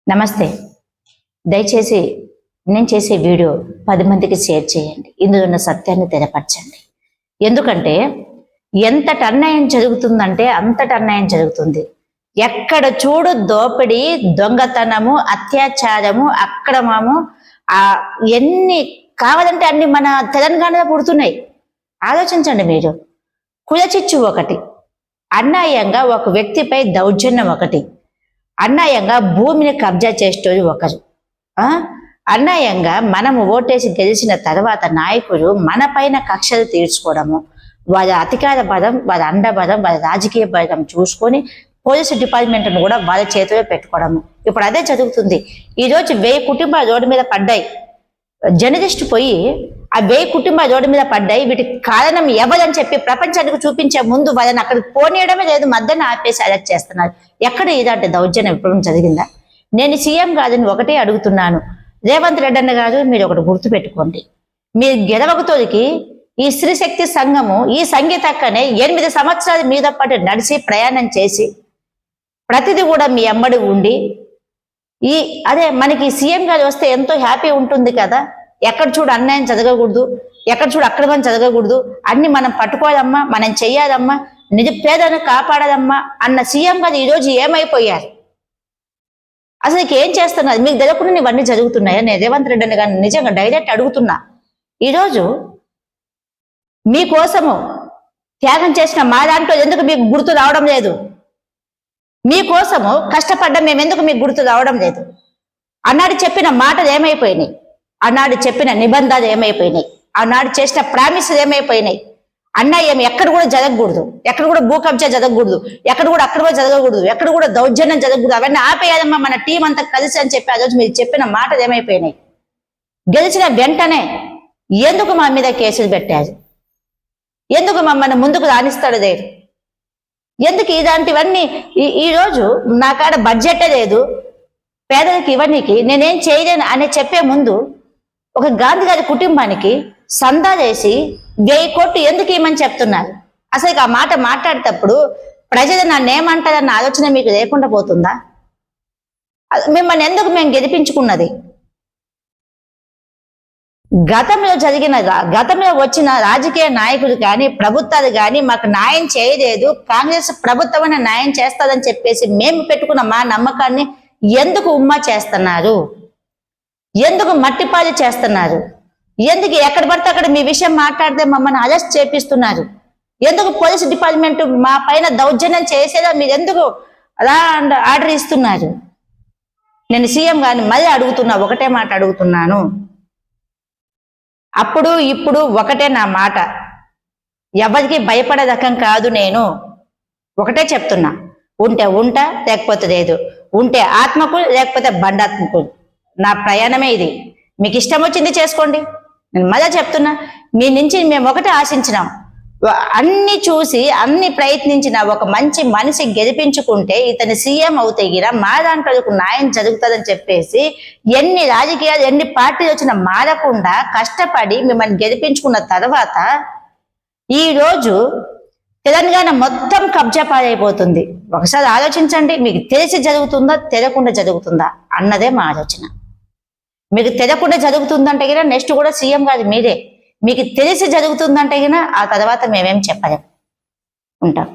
నమస్తే. దయచేసి నేను చేసే వీడియో 10 మందికి షేర్ చేయండి. ఇందులో ఉన్న సత్యాన్ని తెరపరచండి. ఎందుకంటే ఎంతటి అన్యాయం జరుగుతుందంటే అంతటి అన్యాయం జరుగుతుంది. ఎక్కడ చూడు దోపిడీ, దొంగతనము, అత్యాచారము, అక్రమము, ఎన్ని కావాలంటే అన్ని మన తెలంగాణలో పుడుతున్నాయి. ఆలోచించండి మీరు. కులచిచ్చు ఒకటి, అన్యాయంగా ఒక వ్యక్తిపై దౌర్జన్యం ఒకటి, అన్యాయంగా భూమిని కబ్జా చేసేటోడు ఒకరు, అన్యాయంగా మనము ఓటేసి గెలిచిన తర్వాత నాయకులు మన పైన కక్షలు తీర్చుకోవడము, వాళ్ళ అధికార బలం, వాళ్ళ అండబలం, వాళ్ళ రాజకీయ బలం చూసుకొని పోలీసు డిపార్ట్మెంట్ను కూడా వాళ్ళ చేతిలో పెట్టుకోవడము. ఇప్పుడు అదే జరుగుతుంది. ఈరోజు 1000 కుటుంబాలు రోడ్డు మీద పడ్డాయి. జర్నలిస్ట్ పోయి ఆ 1000 కుటుంబాలు రోడ్డు మీద పడ్డాయి, వీటికి కారణం ఎవరని చెప్పి ప్రపంచానికి చూపించే ముందు వాళ్ళని అక్కడికి పోనీయడమే లేదు, మధ్యన ఆపేసి అరెస్ట్ చేస్తున్నారు. ఎక్కడ ఇలాంటి దౌర్జన్యం ఎప్పుడు జరిగిందా? నేను సీఎం గారిని ఒకటే అడుగుతున్నాను, రేవంత్ రెడ్డి అన్న గారు మీరు ఒకటి గుర్తు పెట్టుకోండి. మీరు గెలవకతోడికి ఈ స్త్రీశక్తి సంఘము, ఈ సంగీతక్కనే 8 సంవత్సరాలు మీద పాటు నడిచి ప్రయాణం చేసి ప్రతిదీ కూడా మీ అమ్మడి ఉండి అదే మనకి సీఎం గారు వస్తే ఎంతో హ్యాపీ ఉంటుంది కదా. ఎక్కడ చూడు అన్యాయం జరగకూడదు, ఎక్కడ చూడు అక్రమం జరగకూడదు, అన్ని మనం పట్టుకోవాలమ్మా, మనం చెయ్యాలమ్మా, నిరుపేదను కాపాడాలమ్మా అన్న సీఎం గారు ఈరోజు ఏమైపోయారు? అసలు ఏం చేస్తున్నారు? మీకు తెలియకుండా ఇవన్నీ జరుగుతున్నాయా? నేను రేవంత్ రెడ్డిని కానీ నిజంగా డైరెక్ట్ అడుగుతున్నా. ఈరోజు మీకోసము త్యాగం చేసిన మా దాంట్లో ఎందుకు మీకు గుర్తు రావడం లేదు? మీకోసము కష్టపడ్డం మేము ఎందుకు మీకు గుర్తు రావడం లేదు? అన్నాడు చెప్పిన మాటలు ఏమైపోయినాయి? అన్నాడు చెప్పిన నిబంధనలు ఏమైపోయినాయి? ఆనాడు చేసిన ప్రామిసులు ఏమైపోయినాయి? అన్యాయం ఎక్కడ కూడా జరగకూడదు, ఎక్కడ కూడా భూ కబ్జా జరగకూడదు, ఎక్కడ కూడా అక్రమం జరగకూడదు, ఎక్కడ కూడా దౌర్జన్యం జరగకూడదు, అవన్నీ ఆపేయాలమ్మా మన టీం అంతా కలిసి అని చెప్పి ఆ రోజు మీరు చెప్పిన మాటలు ఏమైపోయినాయి? గెలిచిన వెంటనే ఎందుకు మా మీద కేసులు పెట్టారు? ఎందుకు మమ్మల్ని ముందుకు రాణిస్తాడు లేదు? ఎందుకు ఇలాంటివన్నీ? ఈరోజు నా కాడ బడ్జెటే లేదు పేదలకు ఇవన్నీకి, నేనేం చేయలేను అని చెప్పే ముందు ఒక గాంధీ గారి కుటుంబానికి సందా చేసి 1000 కోట్లు ఎందుకు ఇవ్వమని చెప్తున్నారు? అసలు ఆ మాట మాట్లాడేటప్పుడు ప్రజలు నన్ను ఏమంటారన్న ఆలోచన మీకు లేకుండా పోతుందా? మిమ్మల్ని ఎందుకు మేము గెలిపించుకున్నది? గతంలో వచ్చిన రాజకీయ నాయకులు కానీ ప్రభుత్వాలు కానీ మాకు న్యాయం చేయలేదు, కాంగ్రెస్ ప్రభుత్వమైన న్యాయం చేస్తుందని చెప్పేసి మేము పెట్టుకున్న మా నమ్మకాన్ని ఎందుకు ఉమ్మా చేస్తున్నారు? ఎందుకు మట్టిపాలు చేస్తున్నారు? ఎందుకు ఎక్కడ పడితే అక్కడ మీ విషయం మాట్లాడితే మమ్మల్ని అరెస్ట్ చేపిస్తున్నారు? ఎందుకు పోలీసు డిపార్ట్మెంట్ మా పైన దౌర్జన్యం చేసేదా మీరు ఎందుకు అలా ఆర్డర్ ఇస్తున్నారు? నేను సీఎం గారిని మళ్ళీ అడుగుతున్నా, ఒకటే మాట అడుగుతున్నాను. అప్పుడు ఇప్పుడు ఒకటే నా మాట, ఎవరికి భయపడే రకం కాదు. నేను ఒకటే చెప్తున్నా, ఉంటే ఉంటా, లేకపోతే లేదు. ఉంటే ఆత్మకు, లేకపోతే బండాత్మకు. నా ప్రయాణమే ఇది. మీకు ఇష్టం వచ్చింది చేసుకోండి. నేను మళ్ళా చెప్తున్నా, మీ నుంచి మేము ఒకటే ఆశించినాం, అన్ని చూసి అన్ని ప్రయత్నించిన ఒక మంచి మనిషి గెలిపించుకుంటే ఇతని సీఎం అవుతే గిరా మా దాంట్లో న్యాయం జరుగుతుందని చెప్పేసి ఎన్ని రాజకీయాలు ఎన్ని పార్టీలు వచ్చినా మారకుండా కష్టపడి మిమ్మల్ని గెలిపించుకున్న తర్వాత ఈరోజు తెలంగాణ మొత్తం కబ్జా పాలైపోతుంది. ఒకసారి ఆలోచించండి, మీకు తెలిసి జరుగుతుందా తెలియకుండా జరుగుతుందా అన్నదే మా ఆలోచన. మీకు తెలియకుండా జరుగుతుందంటే గినా నెక్స్ట్ కూడా సీఎం కాదు మీరే. మీకు తెలిసి జరుగుతుందంటే గినా ఆ తర్వాత మేమేం చెప్పలేం. ఉంటాం.